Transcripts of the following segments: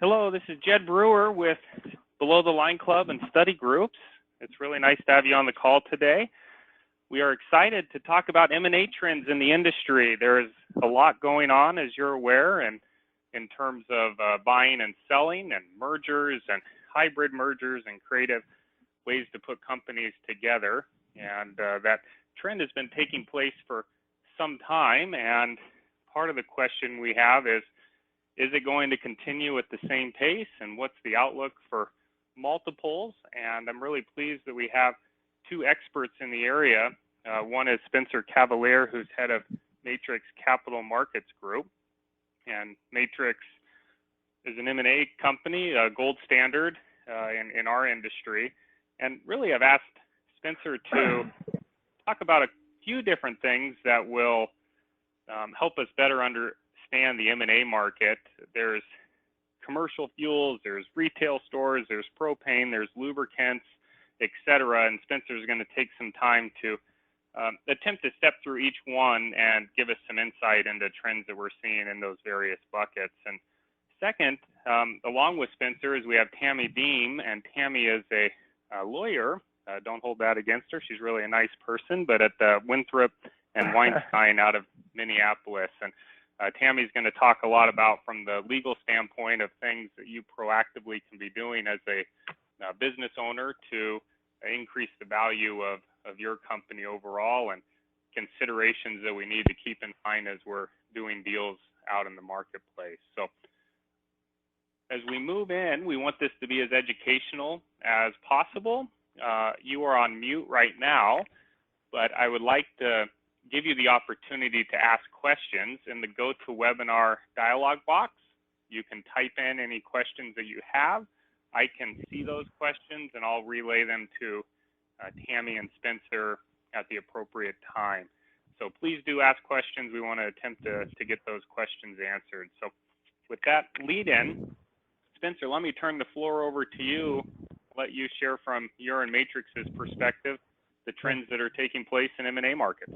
Hello, this is Jed Brewer with Below the Line Club and Study Groups. It's really nice to have you on the call today. We are excited to talk about M&A trends in the industry. There is a lot going on, as you're aware, and in terms of buying and selling and mergers and hybrid mergers and creative ways to put companies together. And that trend has been taking place for some time. And part of the question we have is it going to continue at the same pace? And what's the outlook for multiples? And I'm really pleased that we have two experts in the area. One is Spencer Cavalier, who's head of Matrix Capital Markets Group. And Matrix is an M&A company, a gold standard in our industry. And really, I've asked Spencer to talk about a few different things that will help us better understand the M&A market. There's commercial fuels, there's retail stores, there's propane, there's lubricants, etc. And Spencer's going to take some time to attempt to step through each one and give us some insight into trends that we're seeing in those various buckets. And second, along with Spencer, is we have Tammy Deem, and Tammy is a lawyer. Don't hold that against her. She's really a nice person, but at Winthrop and Weinstein out of Minneapolis. And Tammy's going to talk a lot about, from the legal standpoint, of things that you proactively can be doing as a business owner to increase the value of your company overall, and considerations that we need to keep in mind as we're doing deals out in the marketplace. So as we move in, we want this to be as educational as possible. You are on mute right now, but I would like to give you the opportunity to ask questions in the GoToWebinar dialog box. You can type in any questions that you have. I can see those questions and I'll relay them to Tammy and Spencer at the appropriate time. So please do ask questions. We want to attempt to get those questions answered. So with that lead in, Spencer, let me turn the floor over to you, let you share from your and Matrix's perspective the trends that are taking place in M&A markets.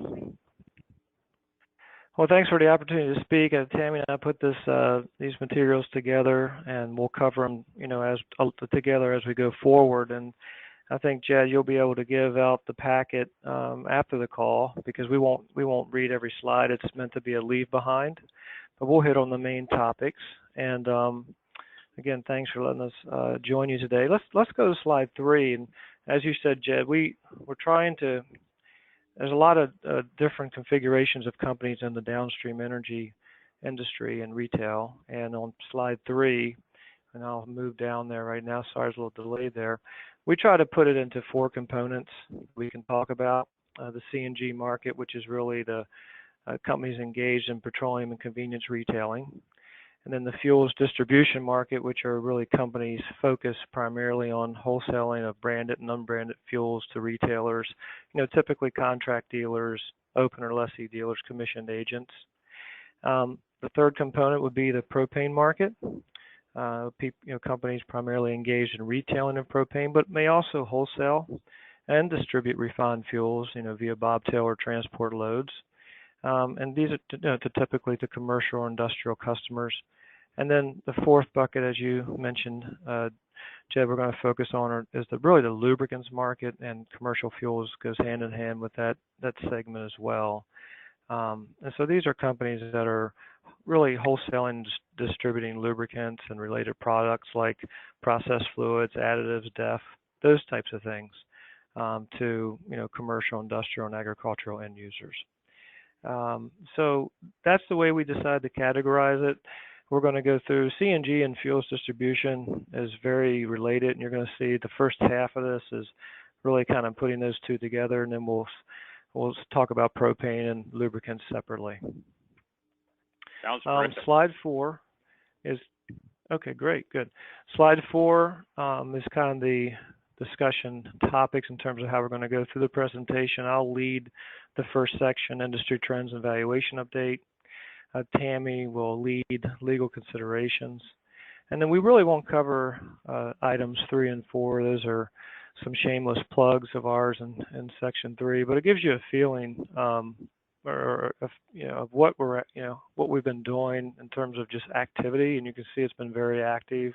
Well, thanks for the opportunity to speak. Tammy and I put these materials together, and we'll cover them, together as we go forward. And I think, Jed, you'll be able to give out the packet after the call, because we won't read every slide. It's meant to be a leave behind, but we'll hit on the main topics. And again, thanks for letting us join you today. Let's go to slide 3. And as you said, Jed, we're trying to. There's a lot of different configurations of companies in the downstream energy industry and retail. And on slide 3, and I'll move down there right now. Sorry, there's a little delay there. We try to put it into 4 components we can talk about. The CNG market, which is really the companies engaged in petroleum and convenience retailing. And then the fuels distribution market, which are really companies focused primarily on wholesaling of branded and unbranded fuels to retailers, typically contract dealers, open or lessee dealers, commissioned agents. The third component would be the propane market. Companies primarily engaged in retailing of propane, but may also wholesale and distribute refined fuels, via bobtail or transport loads. And these are typically to commercial or industrial customers. And then the fourth bucket, as you mentioned, Jed, we're going to focus on is really the lubricants market, and commercial fuels goes hand in hand with that segment as well. And so these are companies that are really wholesaling, distributing lubricants and related products like processed fluids, additives, DEF, those types of things to commercial, industrial, and agricultural end users. So that's the way we decided to categorize it. We're going to go through CNG and fuels distribution is very related, and you're going to see the first half of this is really kind of putting those two together, and then we'll talk about propane and lubricants separately. Sounds terrific. Slide 4 is okay. Great, good. Slide 4 is kind of the discussion topics in terms of how we're going to go through the presentation. I'll lead the first section, industry trends and valuation update. Tammy will lead legal considerations. And then we really won't cover items 3 and 4. Those are some shameless plugs of ours in section 3, but it gives you a feeling or of, of what what we've been doing in terms of just activity, and you can see it's been very active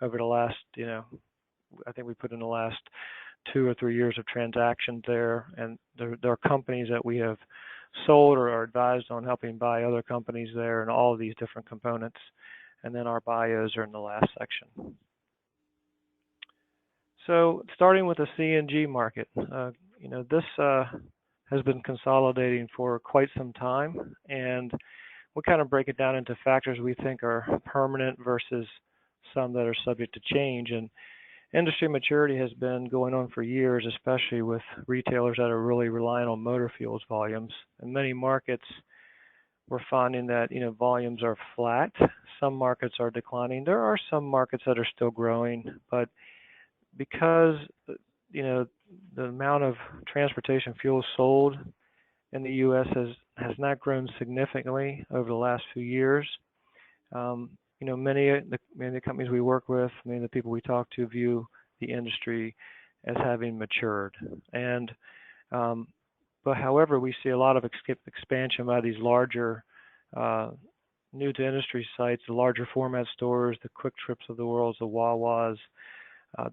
over the last, I think we put in the last 2 or 3 years of transactions there, and there are companies that we have sold or are advised on helping buy other companies there, and all of these different components. And then our bios are in the last section. So starting with the CNG market, this has been consolidating for quite some time, and we'll kind of break it down into factors we think are permanent versus some that are subject to change. And industry maturity has been going on for years, especially with retailers that are really relying on motor fuels volumes. In many markets, we're finding that volumes are flat. Some markets are declining. There are some markets that are still growing, but because the amount of transportation fuel sold in the U.S. has not grown significantly over the last few years. Many of the companies we work with, many of the people we talk to view the industry as having matured. And but however, we see a lot of expansion by these larger new to industry sites, the larger format stores, the Quick Trips of the world, the Wawas,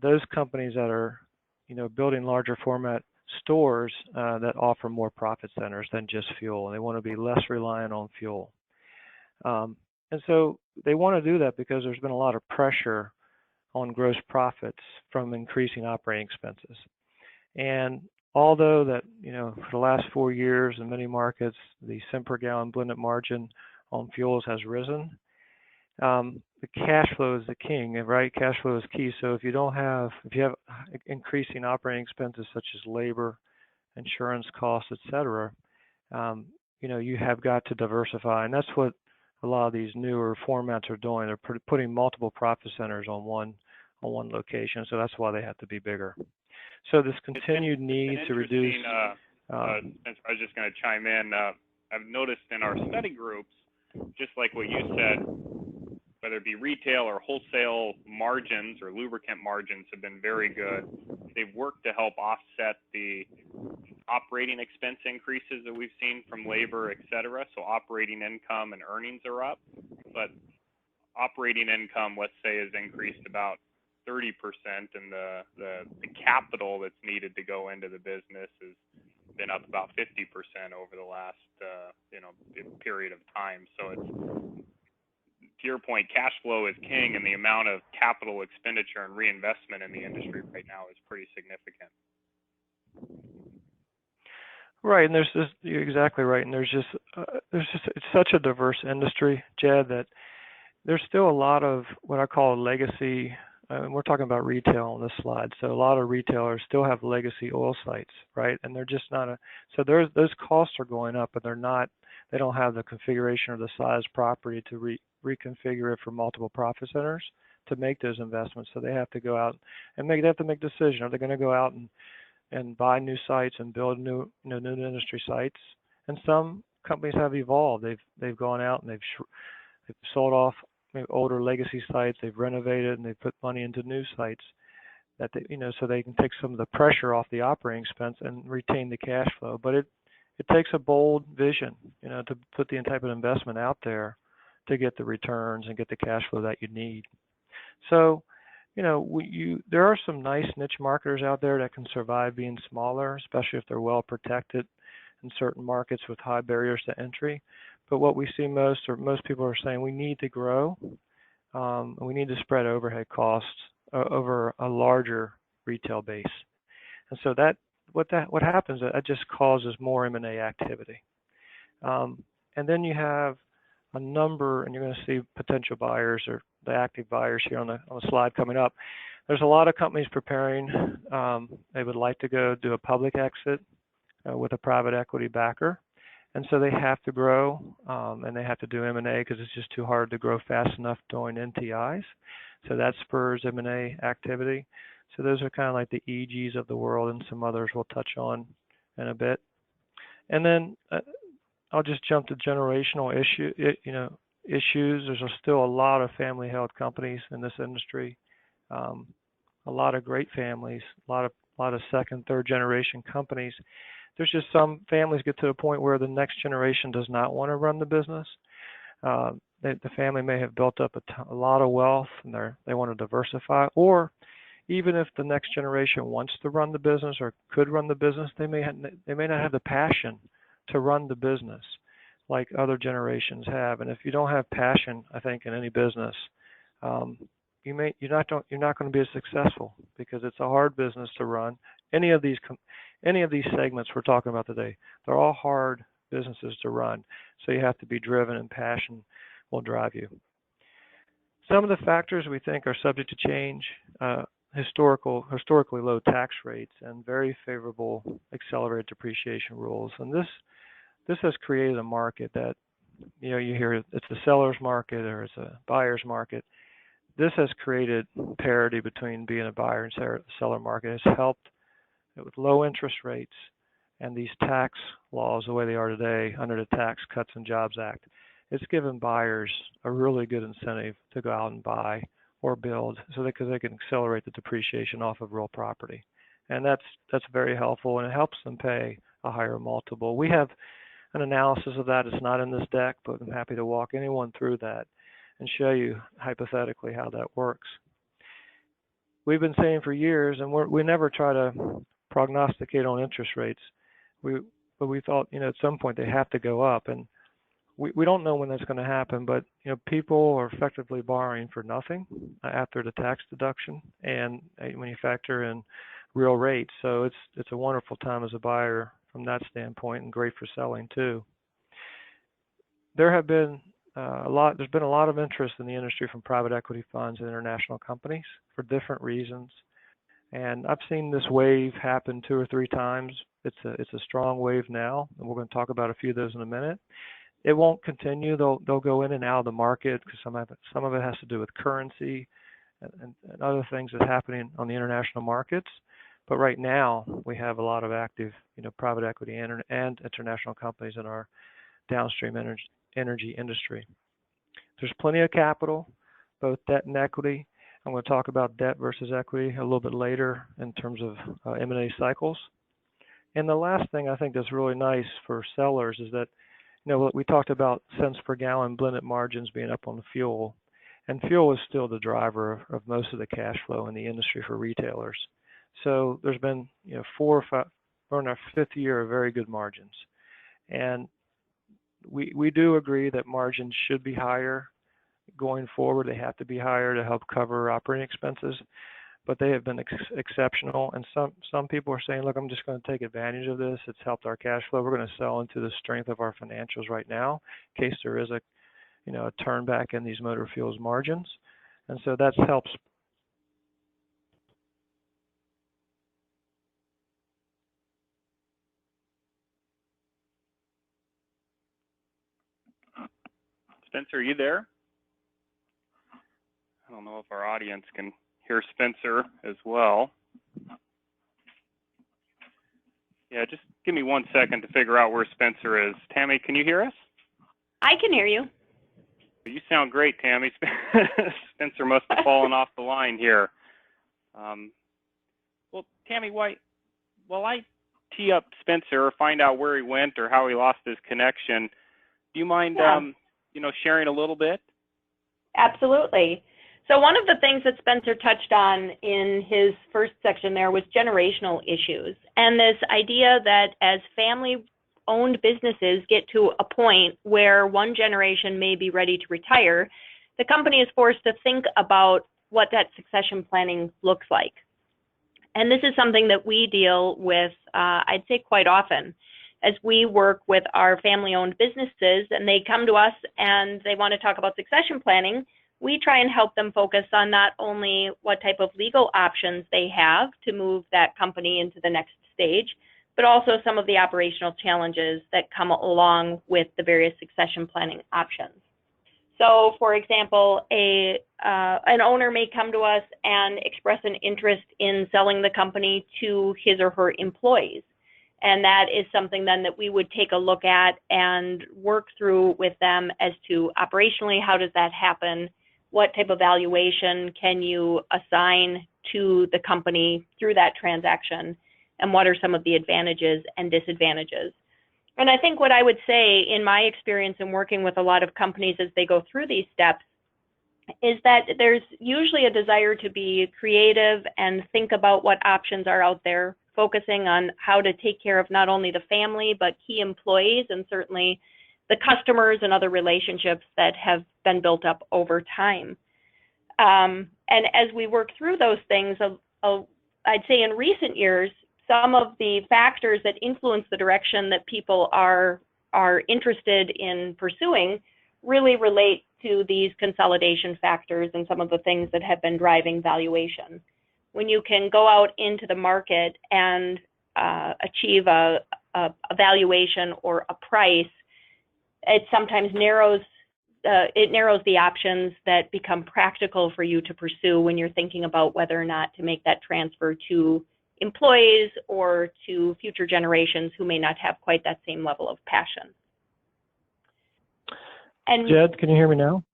those companies that are building larger format stores that offer more profit centers than just fuel, and they want to be less reliant on fuel. And so they want to do that because there's been a lot of pressure on gross profits from increasing operating expenses. And although that, for the last 4 years in many markets, the cent per gallon blended margin on fuels has risen, the cash flow is the king, right? Cash flow is key. So if you have increasing operating expenses such as labor, insurance costs, etc., you have got to diversify, and that's what a lot of these newer formats are doing. They're putting multiple profit centers on one location, so that's why they have to be bigger. So this continued need to reduce. I was just going to chime in. I've noticed in our study groups, just like what you said, whether it be retail or wholesale margins or lubricant margins have been very good. They've worked to help offset the operating expense increases that we've seen from labor, et cetera. So operating income and earnings are up, but operating income, let's say, has increased about 30%, and the capital that's needed to go into the business has been up about 50% over the last period of time. So it's, to your point, cash flow is king, and the amount of capital expenditure and reinvestment in the industry right now is pretty significant. Right, and you're exactly right, and there's just it's such a diverse industry, Jed, that there's still a lot of what I call legacy. We're talking about retail on this slide, so a lot of retailers still have legacy oil sites, right? And they're just not so those costs are going up, but they don't have the configuration or the size property to reconfigure it for multiple profit centers to make those investments. So they have to go out and they have to make a decision. Are they going to go out and buy new sites and build new industry sites? And some companies have evolved. They've gone out and they've sold off maybe older legacy sites. They've renovated and they put money into new sites that so they can take some of the pressure off the operating expense and retain the cash flow. But it takes a bold vision, to put the type of investment out there to get the returns and get the cash flow that you need. So, there are some nice niche marketers out there that can survive being smaller, especially if they're well protected in certain markets with high barriers to entry. But what we see most people are saying, we need to grow, and we need to spread overhead costs over a larger retail base. And so what happens, that just causes more M&A activity. And then you have a number, and you're going to see potential buyers or the active buyers here on the slide coming up. There's a lot of companies preparing. They would like to go do a public exit with a private equity backer. And so they have to grow, and they have to do M&A because it's just too hard to grow fast enough doing NTIs. So that spurs M&A activity. So those are kind of like the EGs of the world, and some others we'll touch on in a bit. And then I'll just jump to generational issues. There's still a lot of family-held companies in this industry, a lot of great families, a lot of second, third generation companies there's just some families get to a point where the next generation does not want to run the business. The family may have built up a lot of wealth and they want to diversify, or even if the next generation wants to run the business or could run the business, they may not have the passion to run the business like other generations have. And if you don't have passion, I think in any business, you're not going to be as successful, because it's a hard business to run. Any of these segments we're talking about today, they're all hard businesses to run. So you have to be driven, and passion will drive you. Some of the factors we think are subject to change: historically low tax rates and very favorable accelerated depreciation rules. And this has created a market that, you hear it's a seller's market or it's a buyer's market. This has created parity between being a buyer and seller market. It's helped with low interest rates and these tax laws the way they are today under the Tax Cuts and Jobs Act. It's given buyers a really good incentive to go out and buy or build, because they can accelerate the depreciation off of real property. And that's very helpful, and it helps them pay a higher multiple. We have an analysis of that. It's not in this deck, but I'm happy to walk anyone through that and show you hypothetically how that works. We've been saying for years, and we never try to prognosticate on interest rates, but we thought, at some point they have to go up, and we don't know when that's going to happen, but people are effectively borrowing for nothing after the tax deduction, and when you factor in real rates. So it's a wonderful time as a buyer from that standpoint, and great for selling too. There's been a lot of interest in the industry from private equity funds and international companies for different reasons. And I've seen this wave happen 2 or 3 times. It's a strong wave now, and we're going to talk about a few of those in a minute. It won't continue. They'll go in and out of the market because some of it has to do with currency and other things that's happening on the international markets. But right now, we have a lot of active, private equity and international companies in our downstream energy industry. There's plenty of capital, both debt and equity. I'm going to talk about debt versus equity a little bit later in terms of M&A cycles. And the last thing I think that's really nice for sellers is that, we talked about cents per gallon blended margins being up on the fuel, and fuel is still the driver of most of the cash flow in the industry for retailers. So there's been, 4 or 5, we're in our 5th year of very good margins. And we do agree that margins should be higher going forward. They have to be higher to help cover operating expenses, but they have been exceptional. And some people are saying, look, I'm just going to take advantage of this. It's helped our cash flow. We're going to sell into the strength of our financials right now in case there is a turn back in these motor fuels margins. And so that helps. Spencer, are you there? I don't know if our audience can hear Spencer as well. Yeah, just give me 1 second to figure out where Spencer is. Tammy, can you hear us? I can hear you. You sound great, Tammy. Spencer must have fallen off the line here. Well, Tammy, while I tee up Spencer or find out where he went or how he lost his connection, do you mind, sharing a little bit? Absolutely. So one of the things that Spencer touched on in his first section there was generational issues, and this idea that as family-owned businesses get to a point where one generation may be ready to retire, the company is forced to think about what that succession planning looks like. And this is something that we deal with, I'd say quite often, as we work with our family-owned businesses and they come to us and they want to talk about succession planning. We try and help them focus on not only what type of legal options they have to move that company into the next stage, but also some of the operational challenges that come along with the various succession planning options. So, for example, an owner may come to us and express an interest in selling the company to his or her employees. And that is something then that we would take a look at and work through with them as to operationally, how does that happen? What type of valuation can you assign to the company through that transaction? and what are some of the advantages and disadvantages. And I think what I would say in my experience in working with a lot of companies as they go through these steps is that there's usually a desire to be creative and think about what options are out there, focusing on how to take care of not only the family, but key employees and certainly the customers and other relationships that have been built up over time. And as we work through those things, I'd say in recent years, some of the factors that influence the direction that people are interested in pursuing really relate to these consolidation factors and some of the things that have been driving valuation. When you can go out into the market and achieve a valuation or a price, it sometimes narrows the options that become practical for you to pursue when you're thinking about whether or not to make that transfer to employees or to future generations who may not have quite that same level of passion. And Jed, can you hear me now?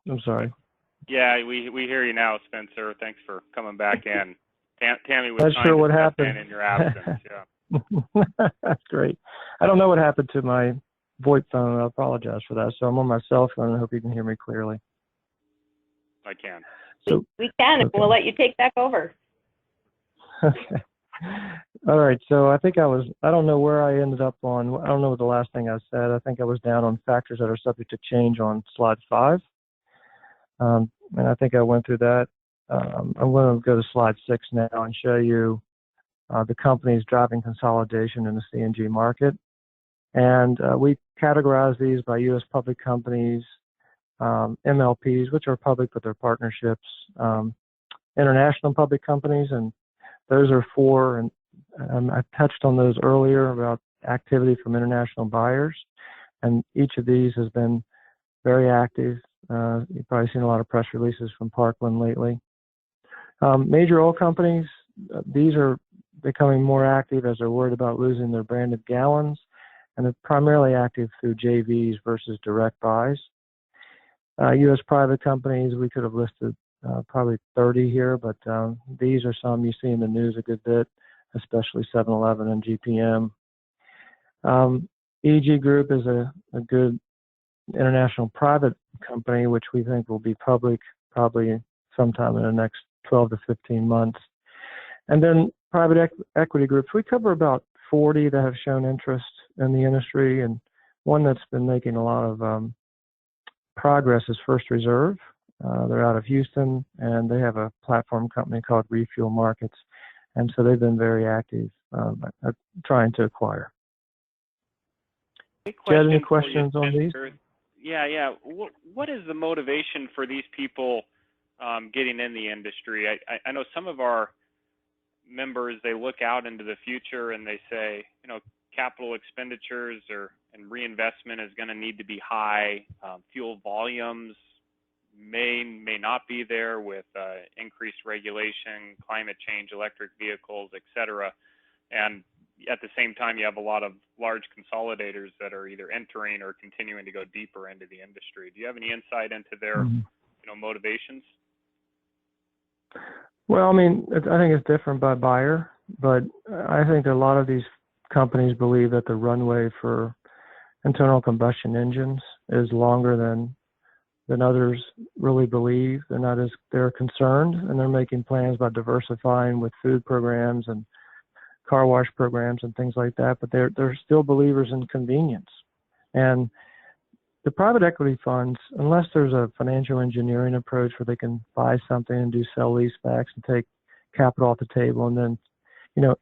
I'm sorry. Yeah, we hear you now, Spencer. Thanks for coming back in. Tammy was not trying sure to what step happened in your absence. Yeah. That's great. I don't know what happened to my VoIP phone. I apologize for that. So I'm on my cell phone. I hope you can hear me clearly. I can. So we can. Okay. We'll let you take back over. Okay. All right. So I think I don't know where I ended up on. I don't know what the last thing I said. I think I was down on factors that are subject to change on slide 5. And I think I went through that. I'm going to go to slide 6 now and show you the companies driving consolidation in the CNG market. And we categorize these by U.S. public companies, MLPs, which are public but they're partnerships, international public companies, and those are 4. And I touched on those earlier about activity from international buyers. And each of these has been very active. You've probably seen a lot of press releases from Parkland lately. Major oil companies, these are becoming more active as they're worried about losing their branded gallons, and they're primarily active through JVs versus direct buys. U.S. private companies, we could have listed probably 30 here, but these are some you see in the news a good bit, especially 7-Eleven and GPM. EG Group is a good international private company, which we think will be public probably sometime in the next 12 to 15 months. And then private equity groups, we cover about 40 that have shown interest in the industry, and one that's been making a lot of progress is First Reserve. They're out of Houston, and they have a platform company called Refuel Markets, and so they've been very active trying to acquire. Jed, any questions on these? Yeah. What is the motivation for these people getting in the industry? I know some of our members, they look out into the future and they say, capital expenditures and reinvestment is going to need to be high. Fuel volumes may not be there with increased regulation, climate change, electric vehicles, et cetera. And at the same time, you have a lot of large consolidators that are either entering or continuing to go deeper into the industry. Do you have any insight into their motivations? Well, I mean, I think it's different by buyer, but I think a lot of these companies believe that the runway for internal combustion engines is longer than others really believe. They're concerned, and they're making plans about diversifying with food programs and car wash programs and things like that, but they're still believers in convenience. And the private equity funds, unless there's a financial engineering approach where they can buy something and do sell leasebacks and take capital off the table and then,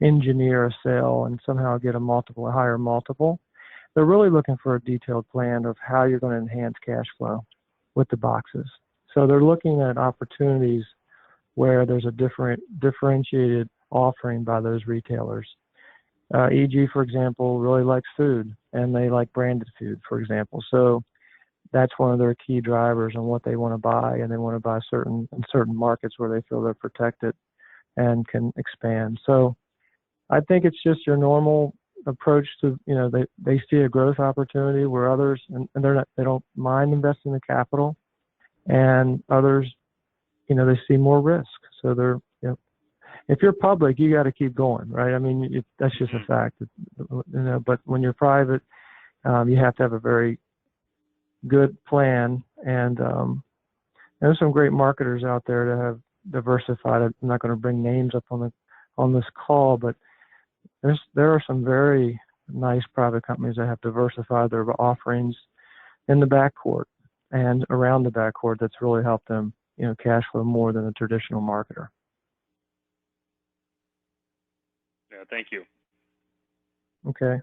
engineer a sale and somehow get a higher multiple, they're really looking for a detailed plan of how you're going to enhance cash flow with the boxes. So they're looking at opportunities where there's a differentiated offering by those retailers. EG, for example, really likes food, and they like branded food, for example. So that's one of their key drivers on what they want to buy, and they want to buy in certain markets where they feel they're protected and can expand. So I think it's just your normal approach to, they see a growth opportunity where others, and they don't mind investing the capital, and others, they see more risk. So they're, if you're public, you got to keep going, right? I mean, that's just a fact, but when you're private, you have to have a very good plan. And there's some great marketers out there that have diversified. I'm not going to bring names up on this call, but there are some very nice private companies that have diversified their offerings in the backcourt and around the backcourt. That's really helped them, cash flow more than a traditional marketer. Yeah, thank you. Okay.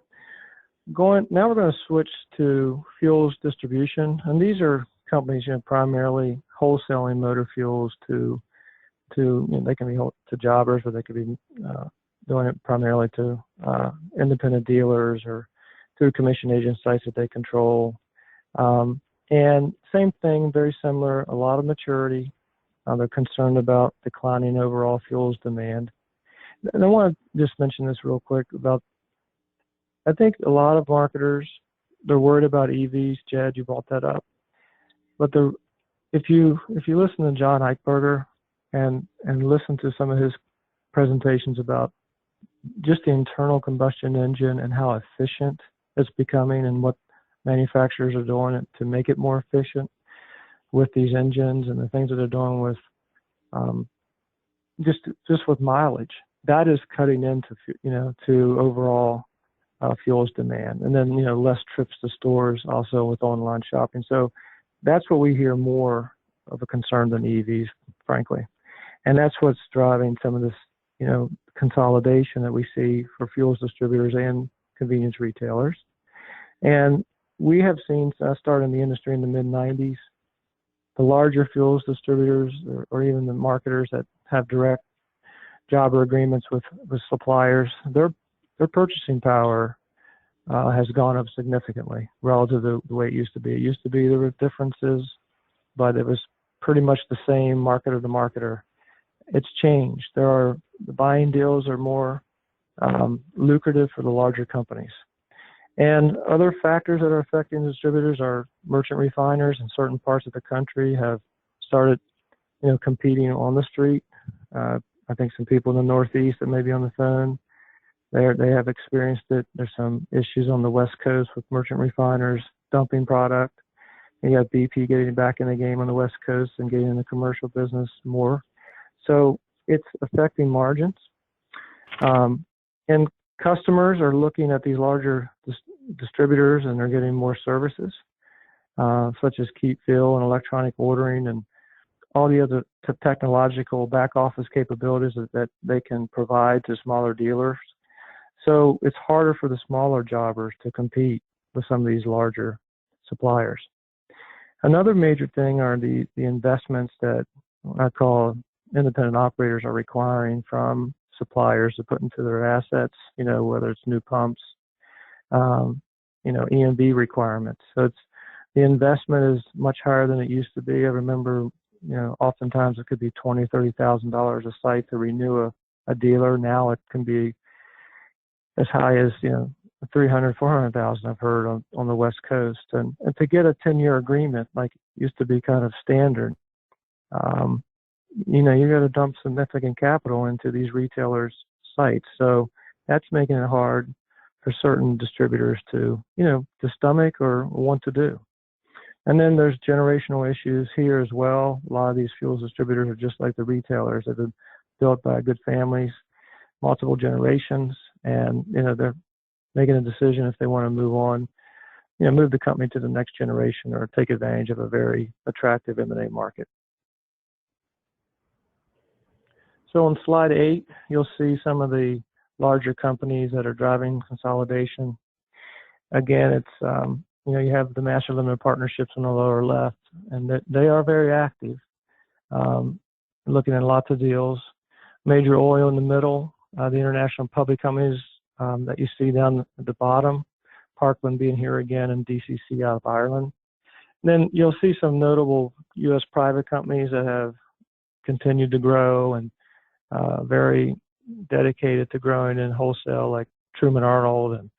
Now we're going to switch to fuels distribution, and these are companies, primarily wholesaling motor fuels to they can be to jobbers, or they could be doing it primarily to independent dealers or through commission agent sites that they control. And same thing, very similar, a lot of maturity. They're concerned about declining overall fuels demand. And I want to just mention this real quick about, I think a lot of marketers, they're worried about EVs. Jed, you brought that up. But if you listen to John Eichberger and listen to some of his presentations about just the internal combustion engine and how efficient it's becoming and what manufacturers are doing to make it more efficient with these engines and the things that they're doing with just with mileage, that is cutting into to overall fuels demand. And then less trips to stores also with online shopping. So that's what we hear more of a concern than EVs, frankly. And that's what's driving some of this consolidation that we see for fuels distributors and convenience retailers. And we have seen, started in the industry in the mid-90s, the larger fuels distributors or even the marketers that have direct jobber agreements with suppliers, their purchasing power has gone up significantly relative to the way it used to be. It used to be there were differences, but it was pretty much the same marketer to marketer. It's changed. The buying deals are more lucrative for the larger companies. And other factors that are affecting distributors are merchant refiners in certain parts of the country have started, competing on the street. I think some people in the Northeast that may be on the phone, they have experienced it. There's some issues on the West Coast with merchant refiners dumping product. And you have BP getting back in the game on the West Coast and getting in the commercial business more. So it's affecting margins. And customers are looking at these larger distributors and they're getting more services, such as keep fill and electronic ordering and all the other technological back office capabilities that they can provide to smaller dealers. So it's harder for the smaller jobbers to compete with some of these larger suppliers. Another major thing are the investments that I call independent operators are requiring from suppliers to put into their assets, whether it's new pumps, EMV requirements. So the investment is much higher than it used to be. I remember, oftentimes it could be $20,000, $30,000 a site to renew a dealer. Now it can be as high as, $300,000, $400,000 I've heard on the West Coast. And to get a 10-year agreement, like it used to be kind of standard, you got to dump significant capital into these retailers' sites. So that's making it hard for certain distributors to stomach or want to do. And then there's generational issues here as well. A lot of these fuels distributors are just like the retailers. They've been built by good families, multiple generations, and they're making a decision if they want to move on, move the company to the next generation or take advantage of a very attractive M&A market. So on slide 8, you'll see some of the larger companies that are driving consolidation. Again, it's you have the master limited partnerships on the lower left, and they are very active, looking at lots of deals. Major oil in the middle, the international public companies that you see down at the bottom, Parkland being here again, and DCC out of Ireland. And then you'll see some notable U.S. private companies that have continued to grow and very dedicated to growing in wholesale, like Truman Arnold and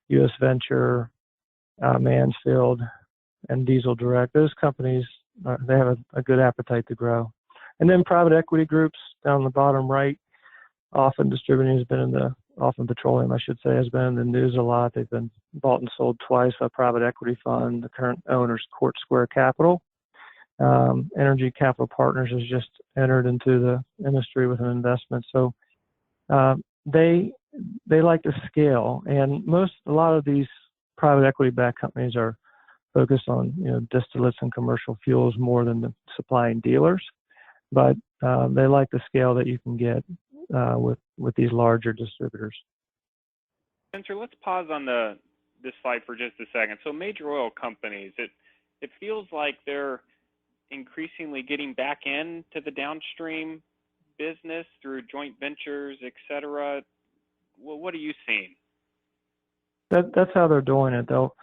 U.S. Venture, Mansfield, and Diesel Direct. Those companies, they have a good appetite to grow. And then private equity groups down the bottom right, Often Distributing has been Often Petroleum, I should say, has been in the news a lot. They've been bought and sold twice by a private equity fund. The current owner's Court Square Capital. Energy Capital Partners has just entered into the industry with an investment. So they like to scale, and a lot of these private equity-backed companies are focused on distillates and commercial fuels more than the supplying dealers, but they like the scale that you can get with these larger distributors. Spencer, let's pause on this slide for just a second. So major oil companies, it feels like they're increasingly getting back into the downstream business through joint ventures, et cetera. Well, what are you seeing? That's how they're doing it, though.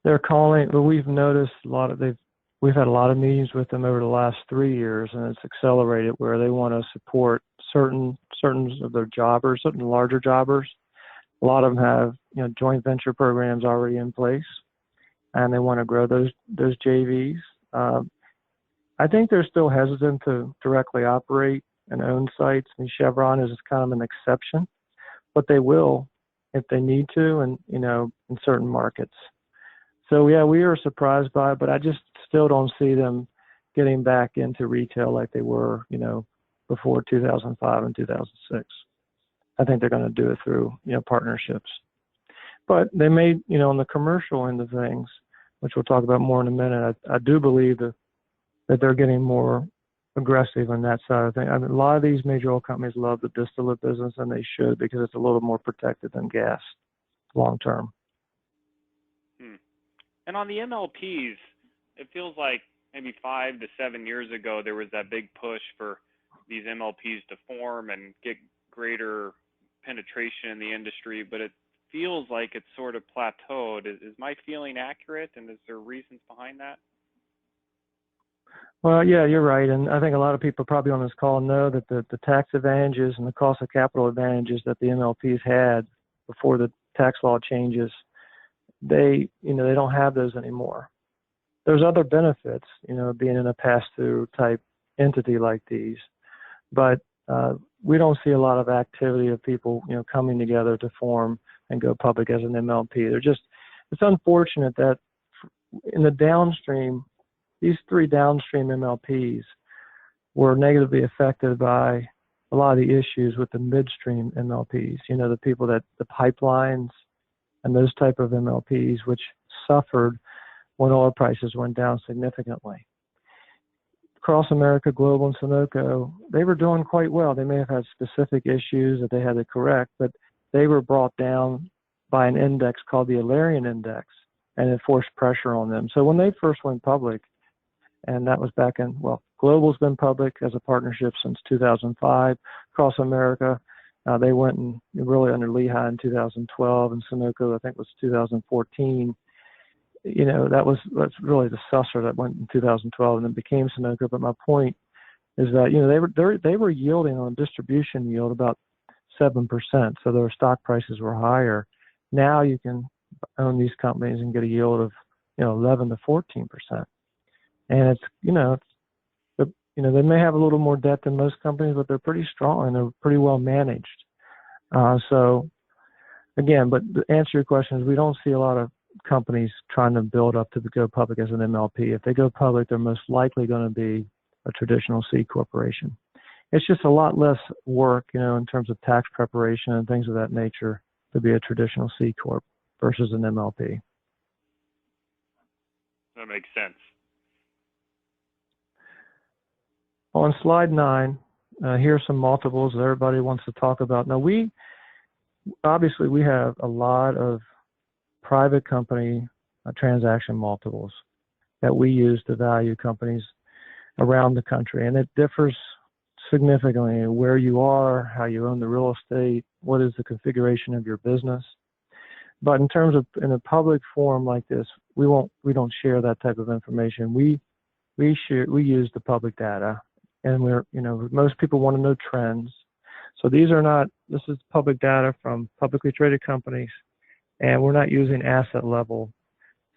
They're calling. Well, we've noticed we've had a lot of meetings with them over the last 3 years, and it's accelerated where they want to support certain of their jobbers, certain larger jobbers. A lot of them have joint venture programs already in place, and they want to grow those JVs. I think they're still hesitant to directly operate and own sites. I mean, Chevron is kind of an exception, but they will if they need to, and in certain markets. So yeah, we are surprised by it, but I just still don't see them getting back into retail like they were, before 2005 and 2006. I think they're going to do it through, partnerships. But they may, on the commercial end of things, which we'll talk about more in a minute, I do believe that they're getting more aggressive on that side of things. I mean, a lot of these major oil companies love the distillate business, and they should, because it's a little more protected than gas long term. And on the MLPs, it feels like maybe 5 to 7 years ago, there was that big push for these MLPs to form and get greater penetration in the industry, but it feels like it's sort of plateaued. Is my feeling accurate, and is there reasons behind that? Well, yeah, you're right. And I think a lot of people probably on this call know that the tax advantages and the cost of capital advantages that the MLPs had before the tax law changes, they don't have those anymore. There's other benefits, being in a pass-through type entity like these, but we don't see a lot of activity of people, coming together to form and go public as an MLP. It's unfortunate that in the downstream, these 3 downstream MLPs were negatively affected by a lot of the issues with the midstream MLPs, the people the pipelines and those type of MLPs, which suffered when oil prices went down significantly. Cross America, Global, and Sunoco, they were doing quite well. They may have had specific issues that they had to correct, but they were brought down by an index called the Alerian Index, and it forced pressure on them. So when they first went public, and that was back in, Global's been public as a partnership since 2005. Cross America, they went and really under Lehigh in 2012, and Sunoco, I think, was 2014. That's really the successor that went in 2012 and then became Sunoco. But my point is that they were yielding on distribution yield about 7%, so their stock prices were higher. Now you can own these companies and get a yield of 11 to 14%, and it's they may have a little more debt than most companies, but they're pretty strong and they're pretty well managed. So again, but to answer your question, is we don't see a lot of companies trying to build up to go public as an MLP. If they go public, they're most likely going to be a traditional C corporation. It's just a lot less work, in terms of tax preparation and things of that nature to be a traditional C corp versus an MLP. That makes sense. On slide 9, here are some multiples that everybody wants to talk about. Now, we have a lot of private company transaction multiples that we use to value companies around the country, and it differs significantly where you are, how you own the real estate, what is the configuration of your business. But in terms of in a public forum like this, we don't share that type of information. We use the public data, and most people want to know trends. So this is public data from publicly traded companies, and we're not using asset level,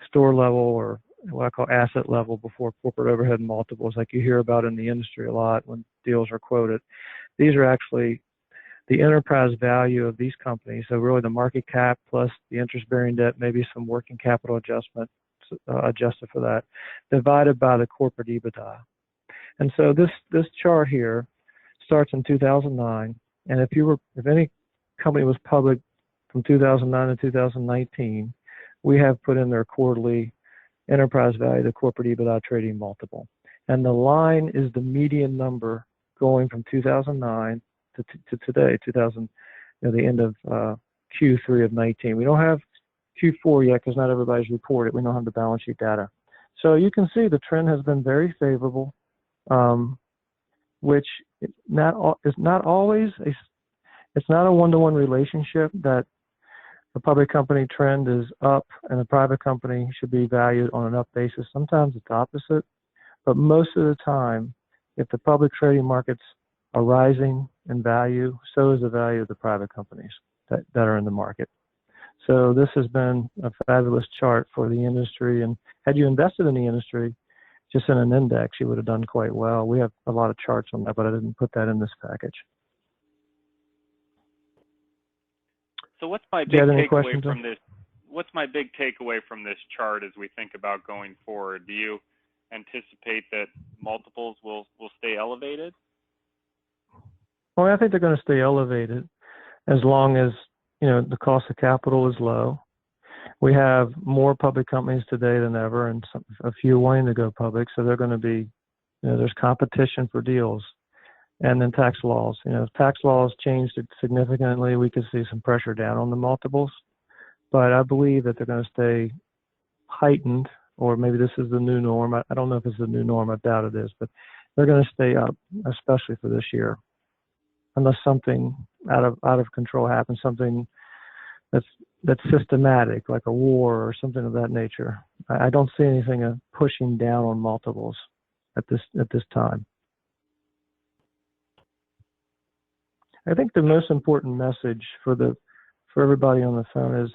store level, or what I call asset level before corporate overhead multiples like you hear about in the industry a lot when deals are quoted. These are actually the enterprise value of these companies, so really the market cap plus the interest-bearing debt, maybe some working capital adjustment adjusted for that, divided by the corporate EBITDA. And so this chart here starts in 2009, and if any company was public from 2009 to 2019, we have put in their quarterly enterprise value to corporate EBITDA trading multiple. And the line is the median number going from 2009 to today, the end of Q3 of 19. We don't have Q4 yet because not everybody's reported. We don't have the balance sheet data. So you can see the trend has been very favorable, which is not always it's not a one-to-one relationship that the public company trend is up and the private company should be valued on an up basis. Sometimes it's opposite, but most of the time, if the public trading markets are rising in value, so is the value of the private companies that are in the market. So this has been a fabulous chart for the industry, and had you invested in the industry just in an index, you would have done quite well. We have a lot of charts on that, but I didn't put that in this package. So what's my big takeaway from this? What's my big takeaway from this chart as we think about going forward? Do you anticipate that multiples will stay elevated? Well, I think they're going to stay elevated as long as the cost of capital is low. We have more public companies today than ever, and a few wanting to go public. So they're going to be, there's competition for deals. And then tax laws. If tax laws changed significantly, we could see some pressure down on the multiples. But I believe that they're going to stay heightened, or maybe this is the new norm. I don't know if it's the new norm. I doubt it is, but they're going to stay up, especially for this year, unless something out of control happens, something that's systematic, like a war or something of that nature. I don't see anything pushing down on multiples at this time. I think the most important message for everybody on the phone is,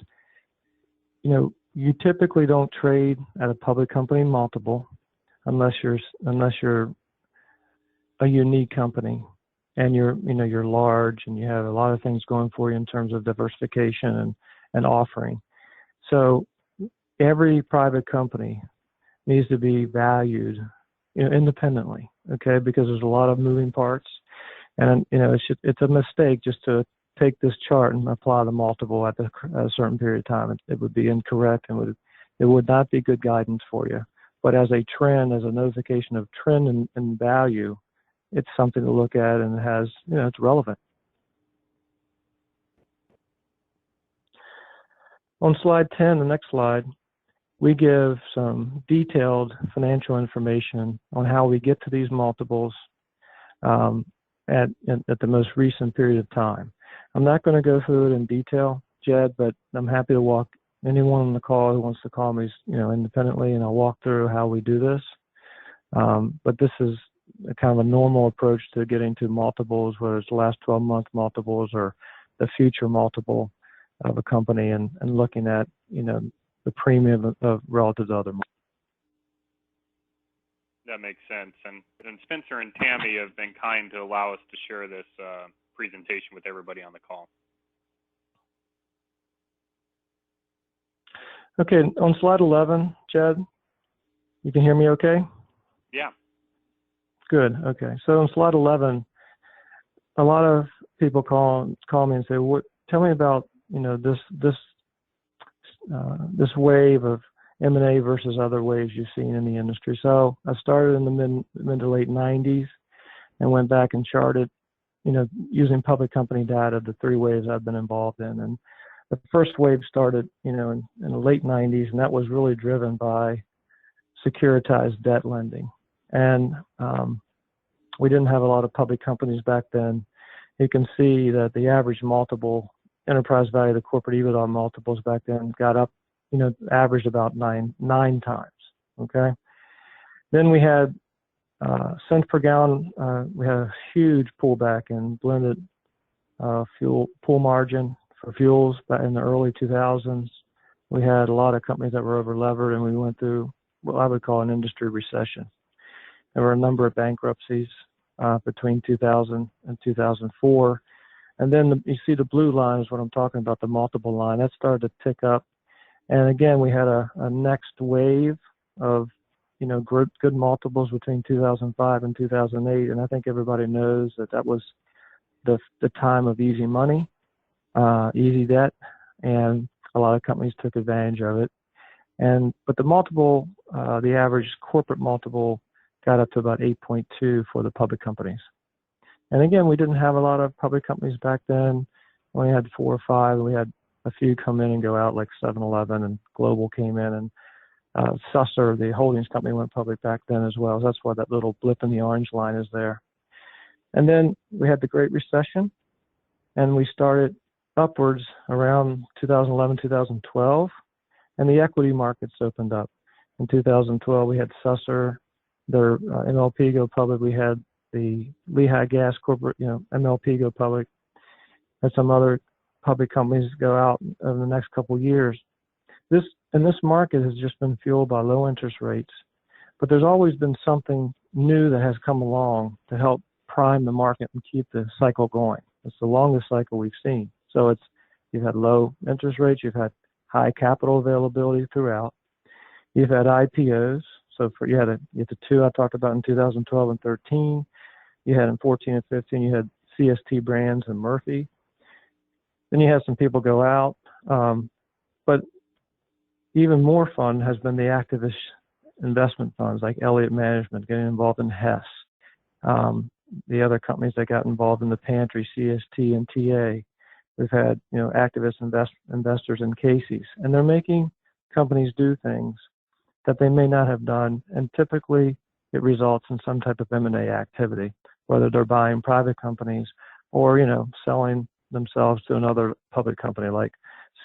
you typically don't trade at a public company multiple unless you're a unique company and you're large and you have a lot of things going for you in terms of diversification and offering. So every private company needs to be valued independently, okay? Because there's a lot of moving parts. And it's a mistake just to take this chart and apply the multiple at a certain period of time. It would be incorrect, and it would not be good guidance for you. But as a trend, as a notification of trend and value, it's something to look at, and it has, it's relevant. On slide 10, the next slide, we give some detailed financial information on how we get to these multiples. At the most recent period of time. I'm not going to go through it in detail, Jed, but I'm happy to walk anyone on the call who wants to call me, independently, and I'll walk through how we do this. But this is a kind of a normal approach to getting to multiples, whether it's the last 12-month multiples or the future multiple of a company, and looking at, the premium of relative to other multiples. That makes sense. And Spencer and Tammy have been kind to allow us to share this presentation with everybody on the call. Okay, on slide 11, Jed, you can hear me okay? Yeah. Good, okay. So on slide 11, a lot of people call me and say, tell me about, this wave of M&A versus other waves you've seen in the industry. So I started in the mid to late 90s and went back and charted, using public company data, the three waves I've been involved in. And the first wave started, in the late 90s, and that was really driven by securitized debt lending. And we didn't have a lot of public companies back then. You can see that the average multiple, enterprise value, the corporate EBITDA multiples back then got up, averaged about nine times, okay? Then we had cents per gallon, we had a huge pullback in blended fuel pool margin for fuels in the early 2000s. We had a lot of companies that were over-levered, and we went through what I would call an industry recession. There were a number of bankruptcies between 2000 and 2004. And then you see the blue line is what I'm talking about, the multiple line. That started to tick up. And again, we had a next wave of, good multiples between 2005 and 2008. And I think everybody knows that was the time of easy money, easy debt, and a lot of companies took advantage of it. But the multiple, the average corporate multiple got up to about 8.2 for the public companies. And again, we didn't have a lot of public companies back then. We only had 4 or 5. We had a few come in and go out, like 7-Eleven, and Global came in, and Susser, the holdings company, went public back then as well. So that's why that little blip in the orange line is there. And then we had the Great Recession, and we started upwards around 2011, 2012, and the equity markets opened up. In 2012, we had Susser, their MLP go public. We had the Lehigh Gas Corporate, MLP go public, and some other public companies go out over the next couple of years. This market has just been fueled by low interest rates, but there's always been something new that has come along to help prime the market and keep the cycle going. It's the longest cycle we've seen. So you've had low interest rates, you've had high capital availability throughout, you've had IPOs. So you had the 2 I talked about in 2012 and 13. You had in 14 and 15, you had CST Brands and Murphy. Then you had some people go out. But even more fun has been the activist investment funds like Elliott Management getting involved in Hess. The other companies that got involved in the Pantry, CST and TA. We've had, activist investors in Casey's. And they're making companies do things that they may not have done. And typically it results in some type of M&A activity, whether they're buying private companies or, selling themselves to another public company like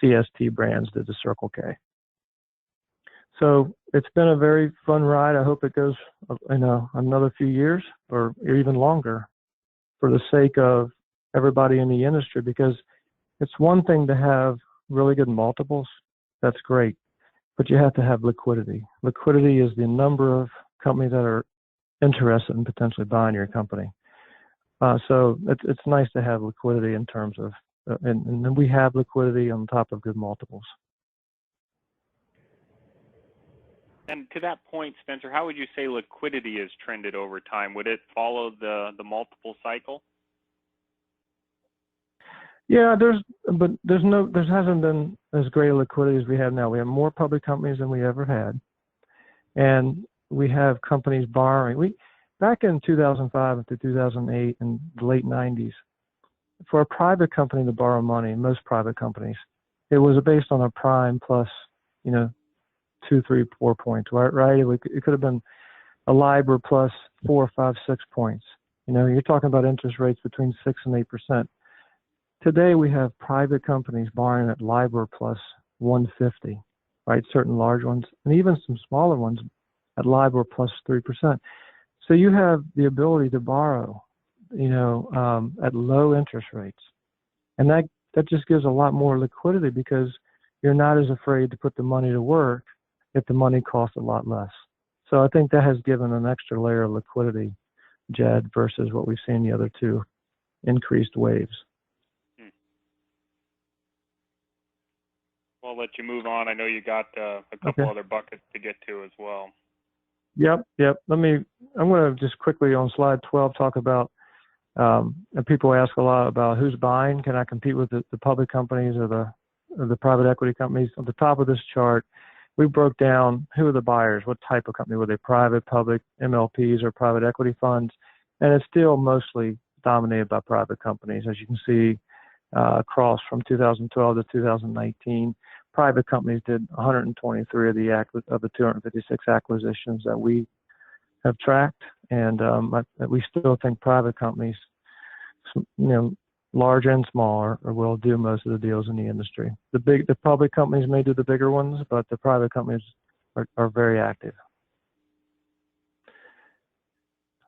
CST Brands did to Circle K. So it's been a very fun ride. I hope it goes, another few years or even longer for the sake of everybody in the industry, because it's one thing to have really good multiples. That's great. But you have to have liquidity. Liquidity is the number of companies that are interested in potentially buying your company. So it's nice to have liquidity in terms of, and we have liquidity on top of good multiples. And to that point, Spencer, how would you say liquidity has trended over time? Would it follow the multiple cycle? Yeah, there hasn't been as great a liquidity as we have now. We have more public companies than we ever had, and we have companies borrowing. Back in 2005 to 2008 and the late 90s, for a private company to borrow money, most private companies, it was based on a prime plus, 2, 3, 4 points, right? It could have been a LIBOR plus 4, 5, 6 points. You're talking about interest rates between 6 and 8%. Today we have private companies borrowing at LIBOR plus 150, right? Certain large ones, and even some smaller ones at LIBOR plus 3%. So you have the ability to borrow, at low interest rates, and that just gives a lot more liquidity because you're not as afraid to put the money to work if the money costs a lot less. So I think that has given an extra layer of liquidity, Jed, versus what we've seen the other two increased waves. I'll let you move on. I know you got a couple other buckets to get to as well. Yep. I'm going to just quickly on slide 12 talk about, and people ask a lot about who's buying. Can I compete with the public companies or the private equity companies? At the top of this chart, we broke down who are the buyers, what type of company, were they private, public, MLPs, or private equity funds? And it's still mostly dominated by private companies. As you can see, across from 2012 to 2019, private companies did 123 of the 256 acquisitions that we have tracked, and we still think private companies, large and small, will do most of the deals in the industry. The public companies may do the bigger ones, but the private companies are very active.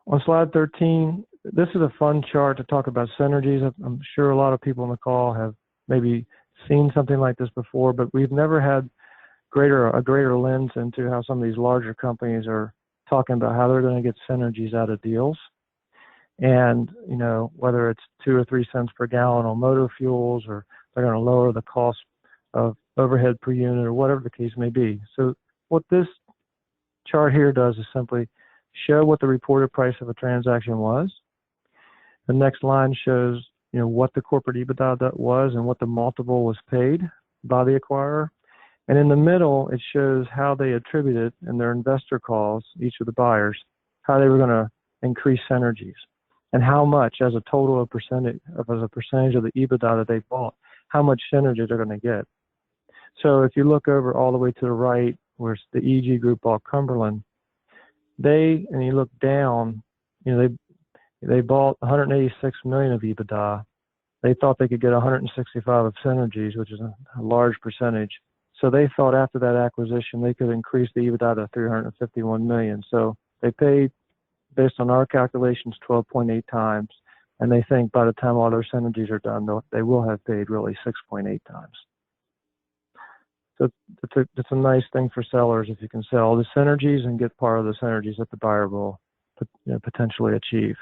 On slide 13, this is a fun chart to talk about synergies. I'm sure a lot of people on the call have maybe seen something like this before, but we've never had a greater lens into how some of these larger companies are talking about how they're going to get synergies out of deals. And, whether it's 2 or 3 cents per gallon on motor fuels, or they're going to lower the cost of overhead per unit, or whatever the case may be. So what this chart here does is simply show what the reported price of a transaction was. The next line shows, what the corporate EBITDA was and what the multiple was paid by the acquirer. And in the middle, it shows how they attributed in their investor calls, each of the buyers, how they were going to increase synergies and how much as a total percentage of the EBITDA that they bought, how much synergy they're going to get. So if you look over all the way to the right, where the EG Group bought Cumberland, and you look down, they bought 186 million of EBITDA. They thought they could get 165 of synergies, which is a large percentage. So they thought after that acquisition, they could increase the EBITDA to 351 million. So they paid, based on our calculations, 12.8 times. And they think by the time all their synergies are done, they will have paid really 6.8 times. So it's a nice thing for sellers if you can sell the synergies and get part of the synergies that the buyer will potentially achieve.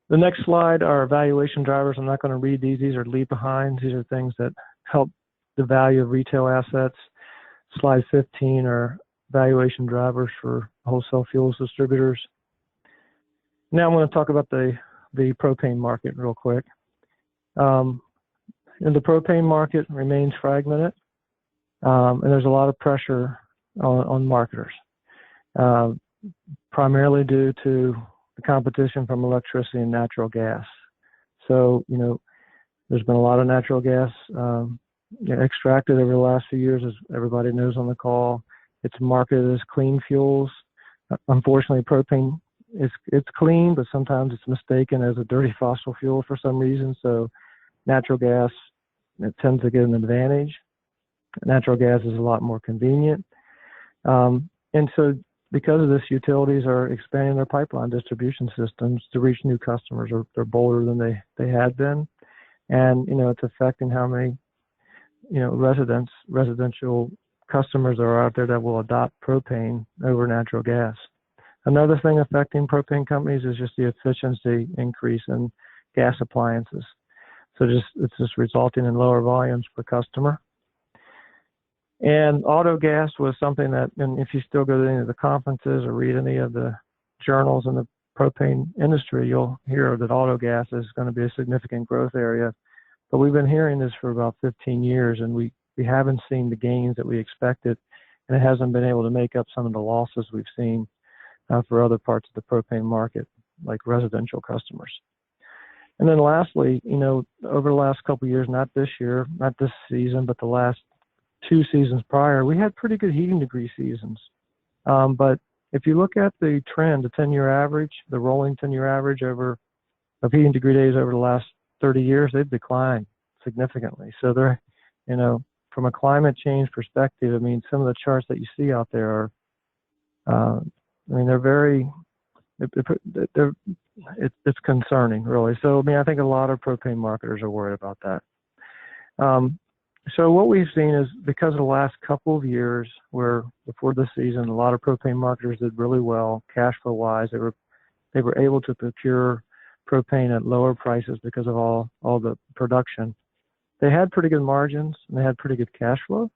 The next slide are valuation drivers. I'm not going to read these. These are leave behinds. These are things that help the value of retail assets. Slide 15 are valuation drivers for wholesale fuels distributors. Now I'm going to talk about the propane market real quick. And the propane market remains fragmented, and there's a lot of pressure on marketers, primarily due to the competition from electricity and natural gas. So, there's been a lot of natural gas extracted over the last few years, as everybody knows on the call. It's marketed as clean fuels. Unfortunately, propane it's clean, but sometimes it's mistaken as a dirty fossil fuel for some reason. So natural gas, it tends to get an advantage. Natural gas is a lot more convenient. And so because of this, utilities are expanding their pipeline distribution systems to reach new customers. They're bolder than they had been. And, it's affecting how many, residential customers are out there that will adopt propane over natural gas. Another thing affecting propane companies is just the efficiency increase in gas appliances. So it's just resulting in lower volumes per customer. And auto gas was something that, and if you still go to any of the conferences or read any of the journals in the propane industry, you'll hear that auto gas is going to be a significant growth area. But we've been hearing this for about 15 years, and we haven't seen the gains that we expected, and it hasn't been able to make up some of the losses we've seen for other parts of the propane market, like residential customers. And then lastly, over the last couple of years, not this year, not this season, but the last 2 seasons prior, we had pretty good heating degree seasons. But if you look at the trend, the 10-year average, the rolling 10-year average of heating degree days over the last 30 years, they've declined significantly. So they're, from a climate change perspective, some of the charts that you see out there are, they're very, it's concerning, really. So, I think a lot of propane marketers are worried about that. So what we've seen is, because of the last couple of years, where before this season, a lot of propane marketers did really well, cash flow wise. They were able to procure propane at lower prices because of all the production. They had pretty good margins and they had pretty good cash flow.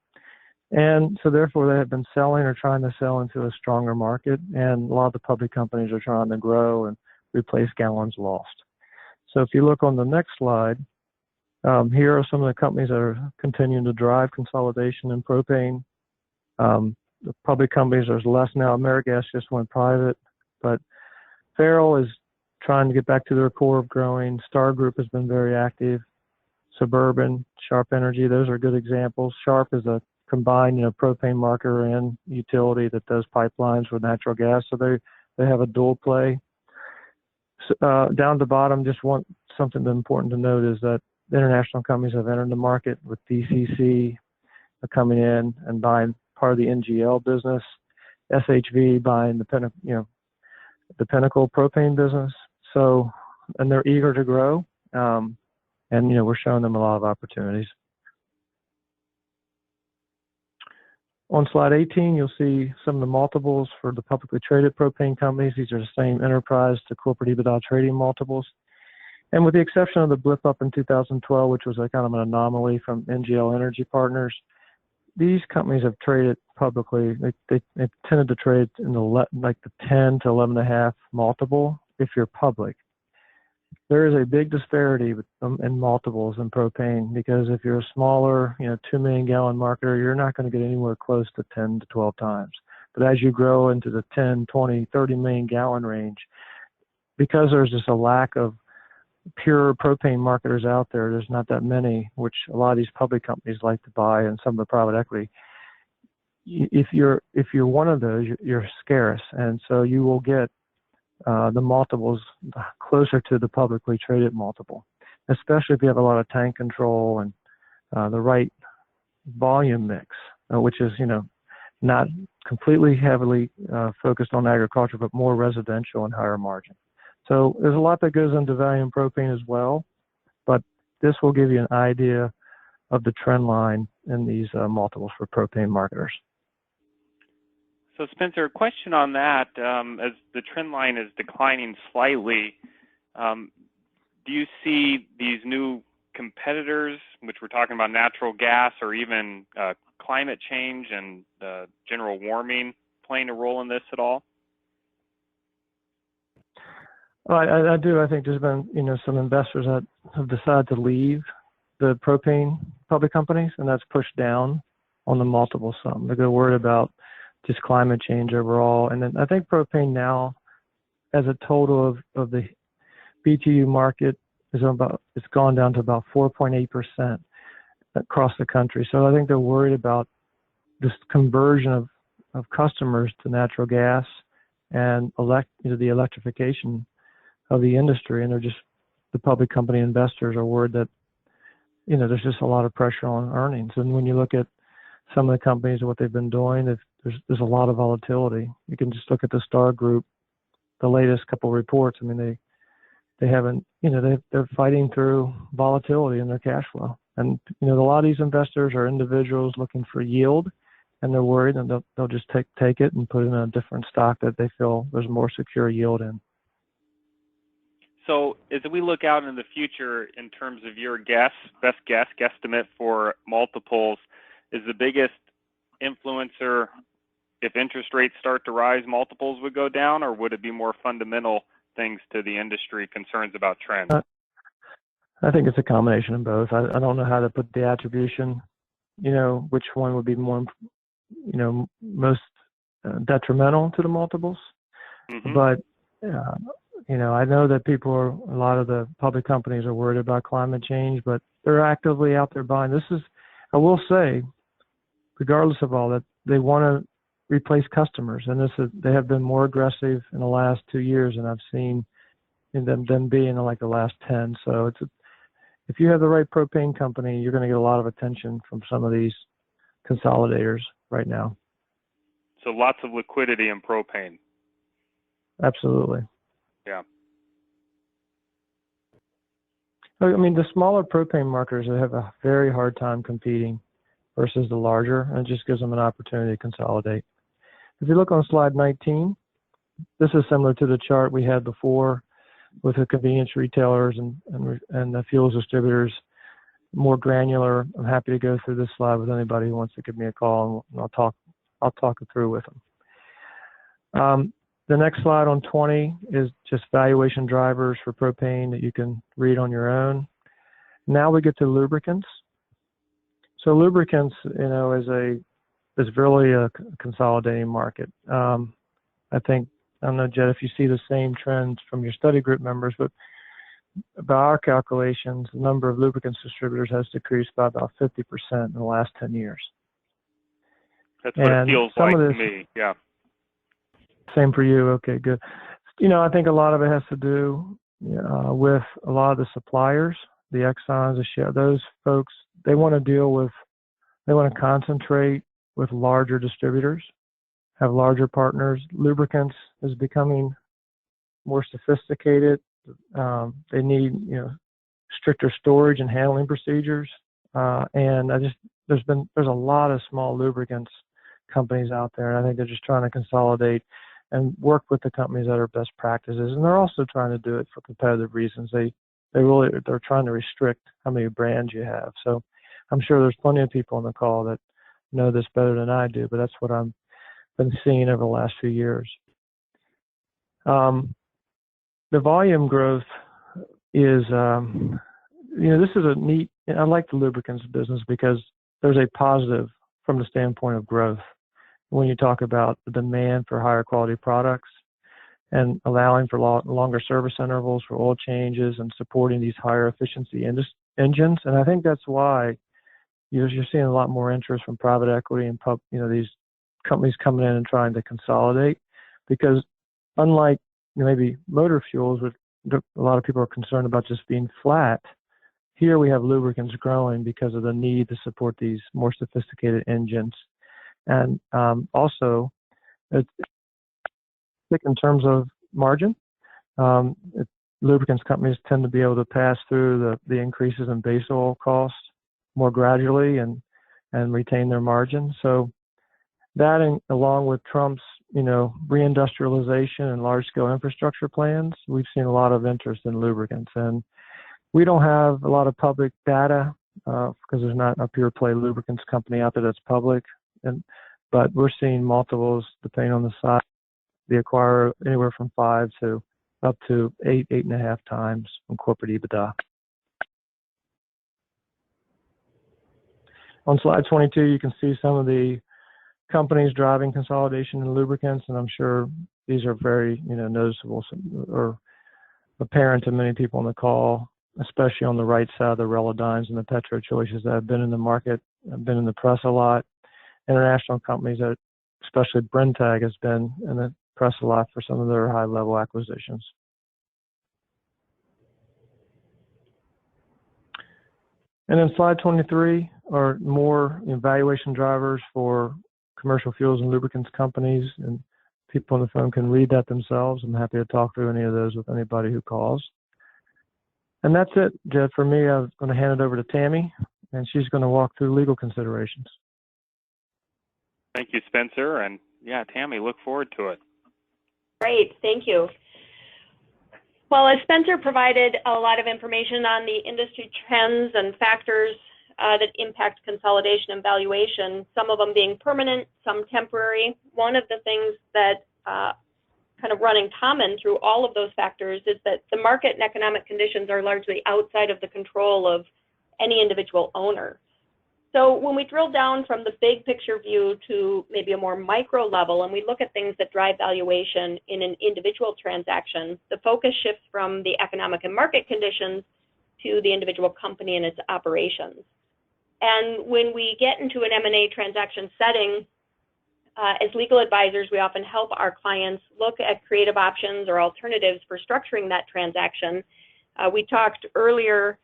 And so therefore they have been selling or trying to sell into a stronger market. And a lot of the public companies are trying to grow and replace gallons lost. So if you look on the next slide, here are some of the companies that are continuing to drive consolidation in propane. The public companies, there's less now. AmeriGas just went private, but Ferrell is trying to get back to their core of growing. Star Group has been very active. Suburban, Sharp Energy, those are good examples. Sharp is a combined, propane marketer and utility that does pipelines with natural gas, so they have a dual play. So, down the bottom, something important to note is that the international companies have entered the market, with DCC coming in and buying part of the NGL business, SHV buying the Pinnacle propane business. So, and they're eager to grow, and we're showing them a lot of opportunities. On slide 18, you'll see some of the multiples for the publicly traded propane companies. These are the same enterprise to corporate EBITDA trading multiples. And with the exception of the blip up in 2012, which was a kind of an anomaly from NGL Energy Partners, these companies have traded publicly. They tended to trade in the 10 to 11.5 multiple if you're public. There is a big disparity in multiples in propane because if you're a smaller, 2 million gallon marketer, you're not going to get anywhere close to 10 to 12 times. But as you grow into the 10, 20, 30 million gallon range, because there's just a lack of pure propane marketers out there, there's not that many, which a lot of these public companies like to buy, and some of the private equity. If you're one of those, you're scarce, and so you will get the multiples closer to the publicly traded multiple, especially if you have a lot of tank control and the right volume mix, which is not completely heavily focused on agriculture, but more residential and higher margin. So there's a lot that goes into valuing propane as well, but this will give you an idea of the trend line in these multiples for propane marketers. So Spencer, a question on that, as the trend line is declining slightly, do you see these new competitors, which we're talking about natural gas or even climate change and general warming, playing a role in this at all? Well, I do. I think there's been, some investors that have decided to leave the propane public companies, and that's pushed down on the multiple some. They're worried about just climate change overall. And then I think propane now, as a total of the BTU market, it's gone down to about 4.8% across the country. So I think they're worried about this conversion of customers to natural gas and the electrification of the industry, and the public company investors are worried that there's just a lot of pressure on earnings. And when you look at some of the companies and what they've been doing, there's a lot of volatility. You can just look at the Star Group, the latest couple of reports. I mean, they haven't, they're fighting through volatility in their cash flow. And a lot of these investors are individuals looking for yield, and they're worried, and they'll just take it and put it in a different stock that they feel there's more secure yield in. So as we look out in the future in terms of your best guesstimate for multiples, is the biggest influencer, if interest rates start to rise, multiples would go down, or would it be more fundamental things to the industry, concerns about trends? I think it's a combination of both. I don't know how to put the attribution, which one would be more, most detrimental to the multiples. Mm-hmm. But, I know that a lot of the public companies are worried about climate change, but they're actively out there buying. I will say, regardless of all that, they want to replace customers, and they have been more aggressive in the last 2 years than I've seen in them being in the last 10. So if you have the right propane company, you're going to get a lot of attention from some of these consolidators right now. So lots of liquidity in propane. Absolutely. Yeah. I mean, the smaller propane marketers have a very hard time competing versus the larger, and it just gives them an opportunity to consolidate. If you look on slide 19, this is similar to the chart we had before with the convenience retailers and the fuels distributors, more granular. I'm happy to go through this slide with anybody who wants to give me a call, and I'll talk it through with them. The next slide on 20 is just valuation drivers for propane that you can read on your own. Now we get to lubricants. So lubricants, is really a consolidating market. I don't know, Jed, if you see the same trends from your study group members, but by our calculations, the number of lubricants distributors has decreased by about 50% in the last 10 years. That's what it feels like to me, yeah. Same for you. Okay, good. I think a lot of it has to do with a lot of the suppliers, the Exxons, the Shell, those folks. They want to concentrate with larger distributors, have larger partners. Lubricants is becoming more sophisticated. They need, stricter storage and handling procedures. And there's a lot of small lubricants companies out there, and I think they're just trying to consolidate and work with the companies that are best practices. And they're also trying to do it for competitive reasons. They're trying to restrict how many brands you have. So I'm sure there's plenty of people on the call that know this better than I do, but that's what I've been seeing over the last few years. The volume growth is, this is a neat, I like the lubricants business because there's a positive from the standpoint of growth. When you talk about the demand for higher quality products and allowing for longer service intervals for oil changes and supporting these higher efficiency engines. And I think that's why you're seeing a lot more interest from private equity and these companies coming in and trying to consolidate, because unlike maybe motor fuels, which a lot of people are concerned about just being flat, here we have lubricants growing because of the need to support these more sophisticated engines. And also, in terms of margin, lubricants companies tend to be able to pass through the increases in base oil costs more gradually and retain their margin. So that, along with Trump's reindustrialization and large-scale infrastructure plans, we've seen a lot of interest in lubricants. And we don't have a lot of public data because there's not a pure play lubricants company out there that's public. But we're seeing multiples, depending on the size, the acquirer, anywhere from 5 to up to 8.5 times on corporate EBITDA. On slide 22, you can see some of the companies driving consolidation in lubricants, and I'm sure these are very noticeable or apparent to many people on the call, especially on the right side, the Relodynes and the Petro Choices that have been in the market, have been in the press a lot. International companies that, especially Brentag, has been in the press a lot for some of their high-level acquisitions. And then slide 23 are more valuation drivers for commercial fuels and lubricants companies, and people on the phone can read that themselves. I'm happy to talk through any of those with anybody who calls. And that's it, Jed. For me, I'm going to hand it over to Tammy, and she's going to walk through legal considerations. Thank you, Spencer. And yeah, Tammy, look forward to it. Great, thank you. Well, as Spencer provided a lot of information on the industry trends and factors that impact consolidation and valuation, some of them being permanent, some temporary, one of the things that kind of running common through all of those factors is that the market and economic conditions are largely outside of the control of any individual owner. So when we drill down from the big picture view to maybe a more micro level, and we look at things that drive valuation in an individual transaction, the focus shifts from the economic and market conditions to the individual company and its operations. And when we get into an M&A transaction setting, as legal advisors, we often help our clients look at creative options or alternatives for structuring that transaction. We talked earlier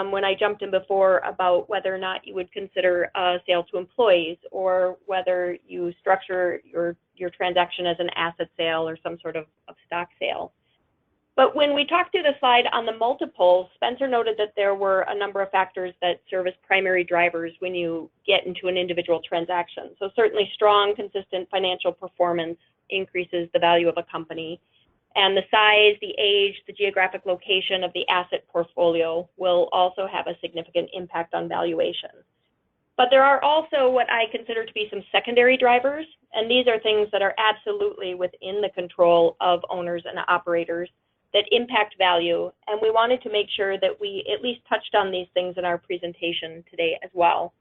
when I jumped in before about whether or not you would consider a sale to employees, or whether you structure your transaction as an asset sale or some sort of stock sale. But when we talked through the slide on the multiples, Spencer noted that there were a number of factors that serve as primary drivers when you get into an individual transaction. So certainly strong, consistent financial performance increases the value of a company. And the size, the age, the geographic location of the asset portfolio will also have a significant impact on valuation. But there are also what I consider to be some secondary drivers, and these are things that are absolutely within the control of owners and operators that impact value, and we wanted to make sure that we at least touched on these things in our presentation today as well.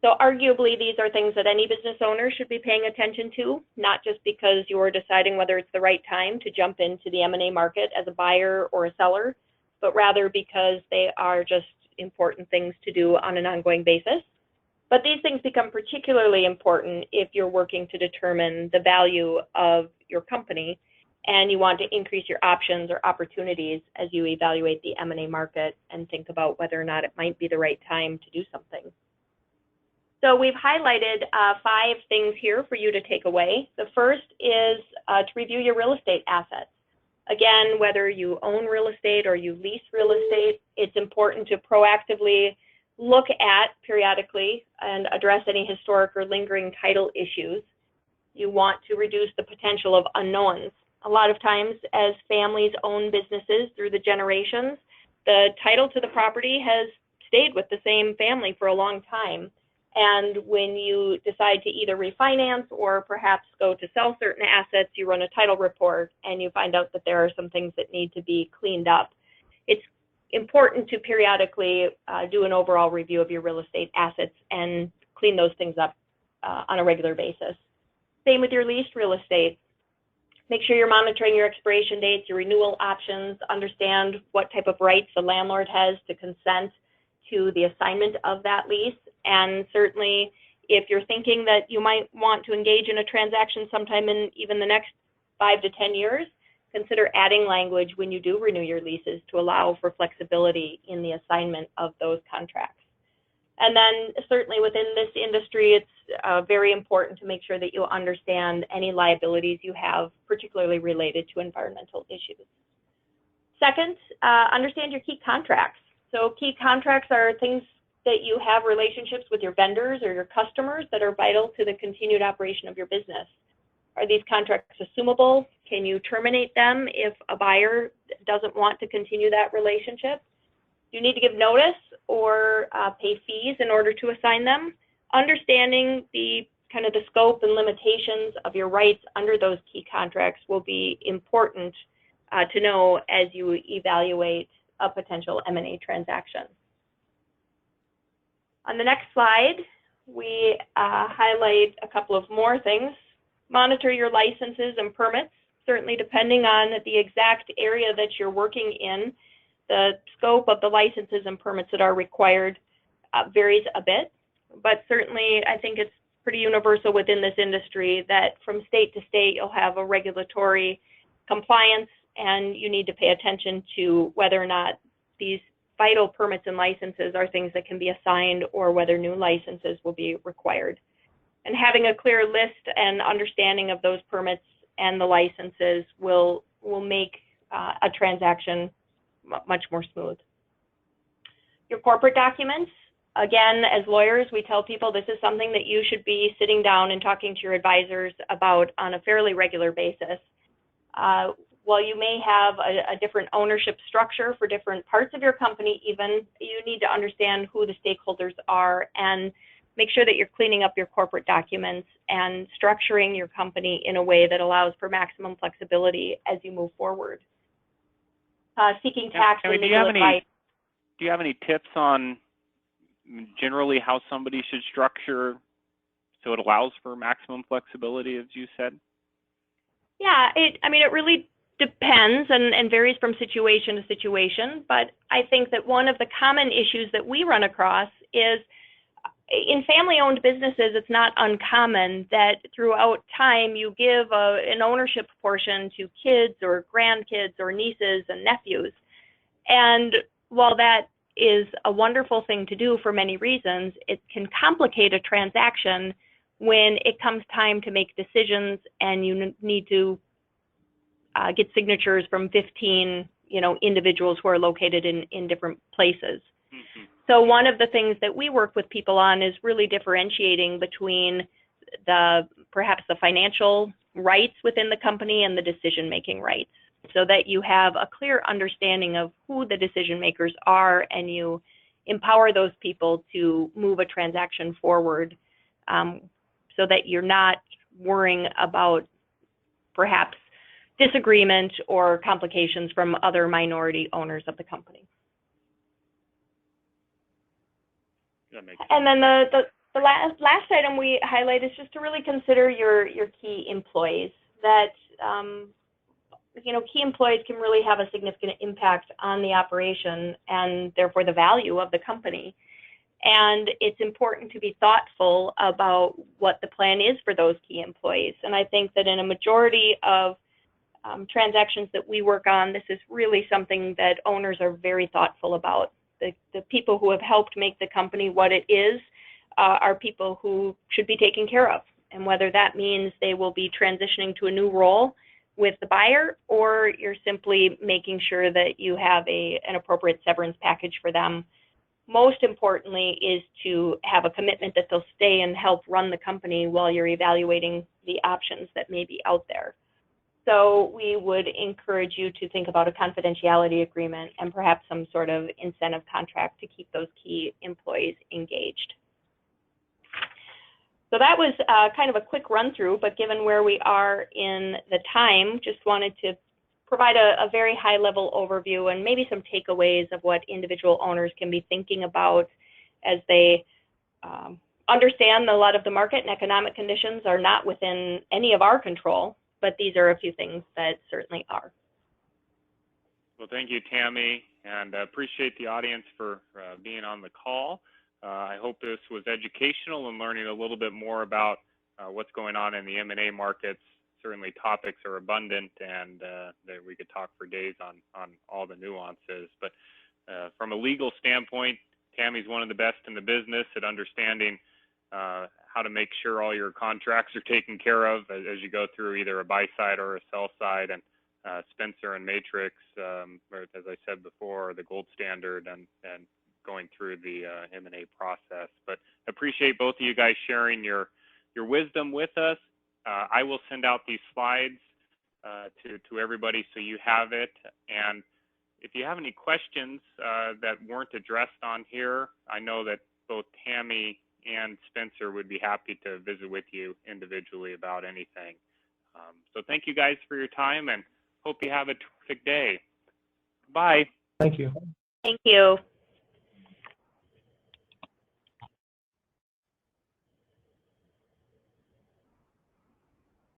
So arguably, these are things that any business owner should be paying attention to, not just because you're deciding whether it's the right time to jump into the M&A market as a buyer or a seller, but rather because they are just important things to do on an ongoing basis. But these things become particularly important if you're working to determine the value of your company and you want to increase your options or opportunities as you evaluate the M&A market and think about whether or not it might be the right time to do something. So we've highlighted 5 things here for you to take away. The first is to review your real estate assets. Again, whether you own real estate or you lease real estate, it's important to proactively look at periodically and address any historic or lingering title issues. You want to reduce the potential of unknowns. A lot of times, as families own businesses through the generations, the title to the property has stayed with the same family for a long time. And when you decide to either refinance or perhaps go to sell certain assets, you run a title report and you find out that there are some things that need to be cleaned up. It's important to periodically do an overall review of your real estate assets and clean those things up on a regular basis. Same with your leased real estate. Make sure you're monitoring your expiration dates, your renewal options, understand what type of rights the landlord has to consent to the assignment of that lease. And certainly, if you're thinking that you might want to engage in a transaction sometime in even the next 5 to 10 years, consider adding language when you do renew your leases to allow for flexibility in the assignment of those contracts. And then certainly within this industry, it's very important to make sure that you understand any liabilities you have, particularly related to environmental issues. Second, understand your key contracts. So key contracts are things that you have relationships with your vendors or your customers that are vital to the continued operation of your business. Are these contracts assumable? Can you terminate them if a buyer doesn't want to continue that relationship? You need to give notice or pay fees in order to assign them. Understanding the scope and limitations of your rights under those key contracts will be important to know as you evaluate a potential M&A transaction. On the next slide, we highlight a couple of more things. Monitor your licenses and permits. Certainly, depending on the exact area that you're working in, the scope of the licenses and permits that are required varies a bit. But certainly, I think it's pretty universal within this industry that from state to state, you'll have a regulatory compliance, and you need to pay attention to whether or not these vital permits and licenses are things that can be assigned or whether new licenses will be required. And having a clear list and understanding of those permits and the licenses will make a transaction much more smooth. Your corporate documents, again, as lawyers, we tell people this is something that you should be sitting down and talking to your advisors about on a fairly regular basis. While you may have a different ownership structure for different parts of your company, even, you need to understand who the stakeholders are and make sure that you're cleaning up your corporate documents and structuring your company in a way that allows for maximum flexibility as you move forward. Seeking tax and legal advice. Do you have any tips on generally how somebody should structure so it allows for maximum flexibility, as you said? Yeah, it really depends and varies from situation to situation, but I think that one of the common issues that we run across is in family-owned businesses, it's not uncommon that throughout time you give an ownership portion to kids or grandkids or nieces and nephews. And while that is a wonderful thing to do for many reasons, it can complicate a transaction when it comes time to make decisions and you need to get signatures from 15 individuals who are located in different places. Mm-hmm. So one of the things that we work with people on is really differentiating between perhaps the financial rights within the company and the decision-making rights, so that you have a clear understanding of who the decision makers are and you empower those people to move a transaction forward, so that you're not worrying about perhaps disagreement or complications from other minority owners of the company. And then the last item we highlight is just to really consider your key employees. That key employees can really have a significant impact on the operation and therefore the value of the company. And it's important to be thoughtful about what the plan is for those key employees. And I think that in a majority of transactions that we work on, this is really something that owners are very thoughtful about. The people who have helped make the company what it is are people who should be taken care of. And whether that means they will be transitioning to a new role with the buyer, or you're simply making sure that you have an appropriate severance package for them most importantly is to have a commitment that they'll stay and help run the company while you're evaluating the options that may be out there. So we would encourage you to think about a confidentiality agreement and perhaps some sort of incentive contract to keep those key employees engaged. So that was kind of a quick run through, but given where we are in the time, just wanted to provide a very high level overview and maybe some takeaways of what individual owners can be thinking about as they understand that a lot of the market and economic conditions are not within any of our control, but these are a few things that certainly are. Well, thank you, Tammy, and appreciate the audience for being on the call. I hope this was educational and learning a little bit more about what's going on in the M&A markets. Certainly topics are abundant, and that we could talk for days on all the nuances. But from a legal standpoint, Tammy's one of the best in the business at understanding how to make sure all your contracts are taken care of as you go through either a buy side or a sell side. And Spencer and Matrix, as I said before, are the gold standard and going through the M&A process. But appreciate both of you guys sharing your wisdom with us. I will send out these slides to everybody so you have it. And if you have any questions that weren't addressed on here, I know that both Tammy and Spencer would be happy to visit with you individually about anything. So thank you guys for your time and hope you have a terrific day. Bye. Thank you. Thank you.